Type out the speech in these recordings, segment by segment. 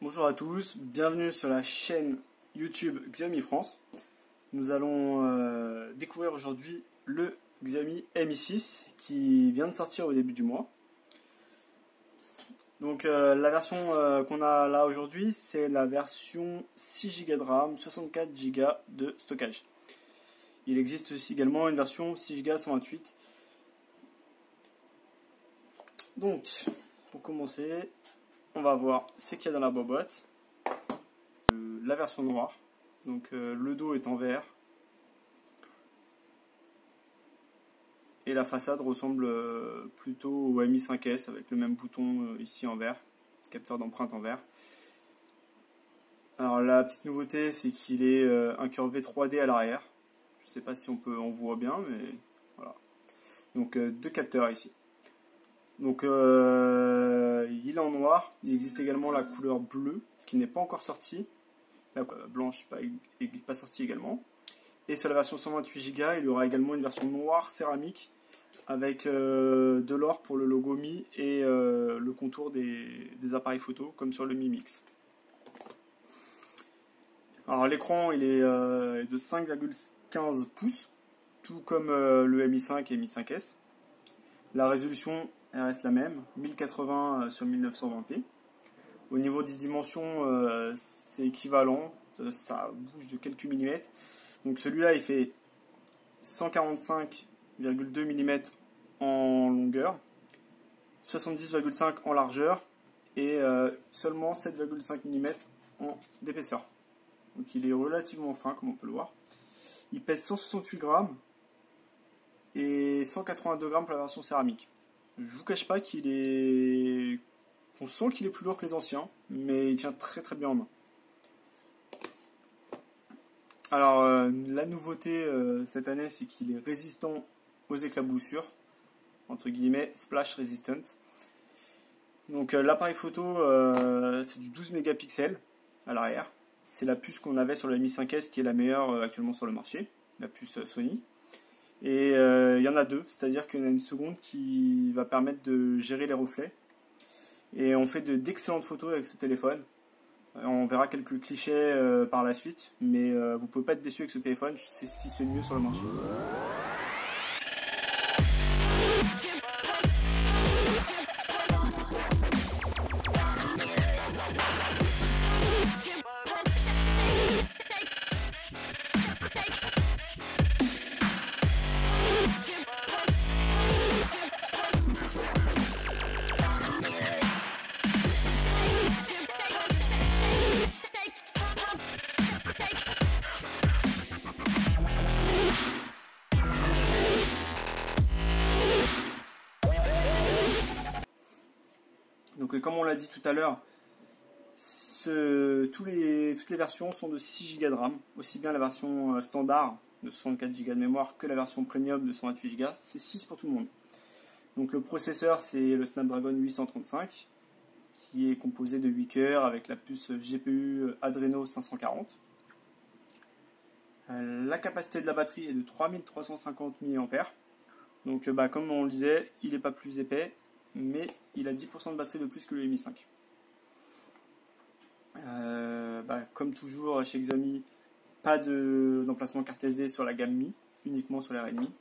Bonjour à tous, bienvenue sur la chaîne YouTube Xiaomi France. Nous allons découvrir aujourd'hui le Xiaomi Mi 6 qui vient de sortir au début du mois. Donc la version qu'on a là aujourd'hui, c'est la version 6 Go de RAM, 64 Go de stockage. Il existe aussi également une version 6 Go 128. Donc, pour commencer, on va voir ce qu'il y a dans la boîte. La version noire, donc le dos est en vert et la façade ressemble plutôt au Mi 5S avec le même bouton ici en vert, capteur d'empreinte en vert. Alors la petite nouveauté, c'est qu'il est incurvé 3D à l'arrière. Je ne sais pas si on voit bien, mais voilà. Donc deux capteurs ici. Donc il est en noir. Il existe également la couleur bleue qui n'est pas encore sortie. La blanche n'est pas sortie également. Et sur la version 128 Go, il y aura également une version noire céramique avec de l'or pour le logo Mi et le contour des appareils photo comme sur le Mi Mix. Alors l'écran il est de 5,15 pouces, tout comme le Mi 5 et Mi 5S. La résolution elle reste la même, 1080 sur 1920p. Au niveau des dimensions, c'est équivalent, ça bouge de quelques millimètres. Donc celui-là, il fait 145,2 mm en longueur, 70,5 en largeur et seulement 7,5 mm d'épaisseur. Donc il est relativement fin, comme on peut le voir. Il pèse 168 grammes et 182 grammes pour la version céramique. Je vous cache pas on sent qu'il est plus lourd que les anciens, mais il tient très très bien en main. Alors la nouveauté cette année, c'est qu'il est résistant aux éclaboussures, entre guillemets splash resistant. Donc l'appareil photo, c'est du 12 mégapixels à l'arrière. C'est la puce qu'on avait sur la Mi 5S qui est la meilleure actuellement sur le marché, la puce Sony. Et il y en a deux, c'est-à-dire qu'il y en a une seconde qui va permettre de gérer les reflets. Et on fait d'excellentes photos avec ce téléphone. On verra quelques clichés par la suite, mais vous pouvez pas être déçu avec ce téléphone, c'est ce qui se fait de mieux sur le marché. Donc comme on l'a dit tout à l'heure, toutes les versions sont de 6 Go de RAM, aussi bien la version standard de 64 Go de mémoire que la version premium de 128 Go, c'est 6 pour tout le monde. Donc le processeur c'est le Snapdragon 835 qui est composé de 8 cœurs avec la puce GPU Adreno 540. La capacité de la batterie est de 3350 mAh. Donc comme on le disait, il n'est pas plus épais, mais il a 10% de batterie de plus que le Mi 5. Comme toujours chez Xiaomi, pas d'emplacement carte SD sur la gamme Mi, uniquement sur la Redmi.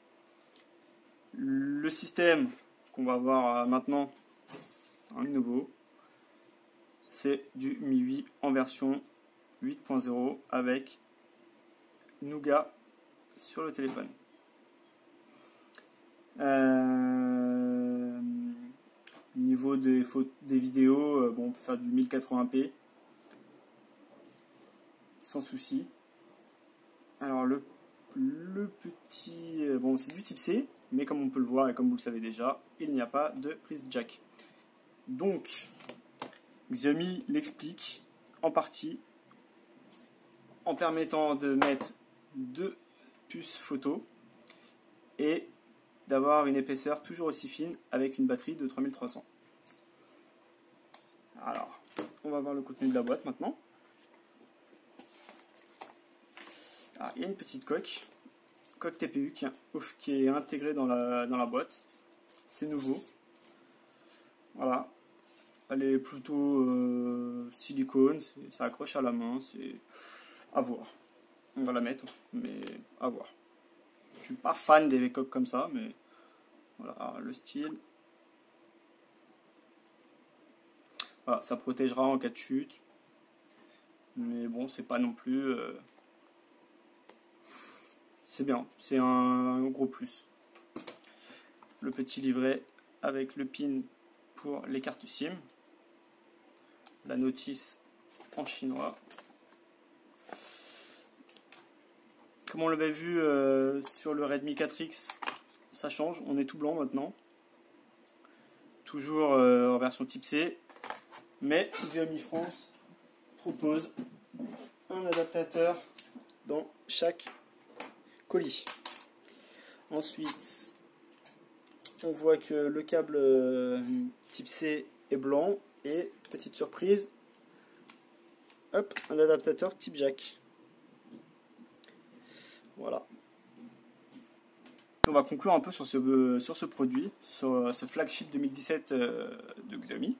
Le système qu'on va voir maintenant, un nouveau, c'est du Mi 8 en version 8.0 avec Nougat sur le téléphone. Niveau des vidéos, on peut faire du 1080p sans souci. Alors le petit, c'est du type C, mais comme on peut le voir et comme vous le savez déjà, il n'y a pas de prise jack. Donc Xiaomi l'explique en partie en permettant de mettre deux puces photo et d'avoir une épaisseur toujours aussi fine avec une batterie de 3300. Alors, on va voir le contenu de la boîte maintenant. Alors, il y a une petite coque TPU qui est intégrée dans la boîte. C'est nouveau. Voilà. Elle est plutôt silicone, ça accroche à la main, c'est à voir. On va la mettre, mais à voir. Je suis pas fan des coques comme ça, mais voilà. Alors, le style. Voilà, ça protégera en cas de chute. Mais bon, c'est pas non plus. C'est bien, c'est un gros plus. Le petit livret avec le pin pour les cartes SIM. La notice en chinois. Comme on l'avait vu sur le Redmi 4X, ça change, on est tout blanc maintenant. Toujours en version type C. Mais Xiaomi France propose un adaptateur dans chaque colis. Ensuite, on voit que le câble type C est blanc et, petite surprise, hop, un adaptateur type jack. Voilà. On va conclure un peu sur ce produit, sur ce flagship 2017 de Xiaomi.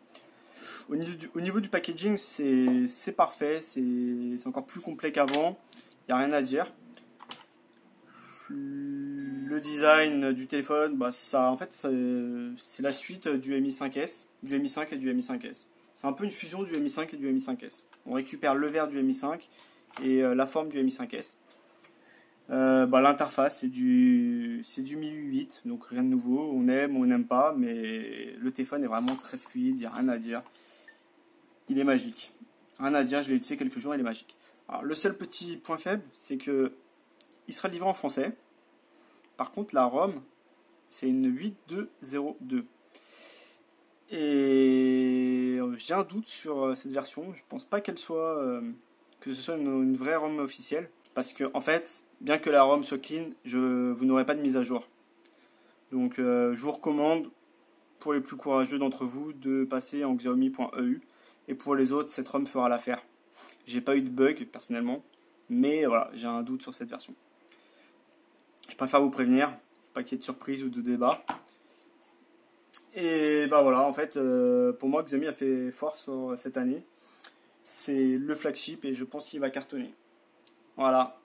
Au niveau du packaging, c'est parfait, c'est encore plus complet qu'avant, il n'y a rien à dire. Le design du téléphone, bah ça, en fait, c'est la suite du Mi 5S, du Mi 5 et du Mi 5S. C'est un peu une fusion du Mi 5 et du Mi 5S. On récupère le verre du Mi 5 et la forme du Mi 5S. L'interface, c'est du MIUI 8, donc rien de nouveau. On aime ou on n'aime pas, mais le téléphone est vraiment très fluide, il n'y a rien à dire. Il est magique. Rien à dire, je l'ai utilisé quelques jours, il est magique. Alors, le seul petit point faible, c'est que il sera livré en français. Par contre, la ROM, c'est une 8202. Et j'ai un doute sur cette version. Je pense pas que ce soit une vraie ROM officielle. Parce que, en fait, bien que la ROM soit clean, vous n'aurez pas de mise à jour. Donc, je vous recommande, pour les plus courageux d'entre vous, de passer en xiaomi.eu. Et pour les autres, cette ROM fera l'affaire. J'ai pas eu de bug, personnellement. Mais voilà, j'ai un doute sur cette version. Je préfère vous prévenir, pas qu'il y ait de surprise ou de débat. Et bah voilà, en fait, pour moi, Xiaomi a fait force cette année. C'est le flagship et je pense qu'il va cartonner. Voilà.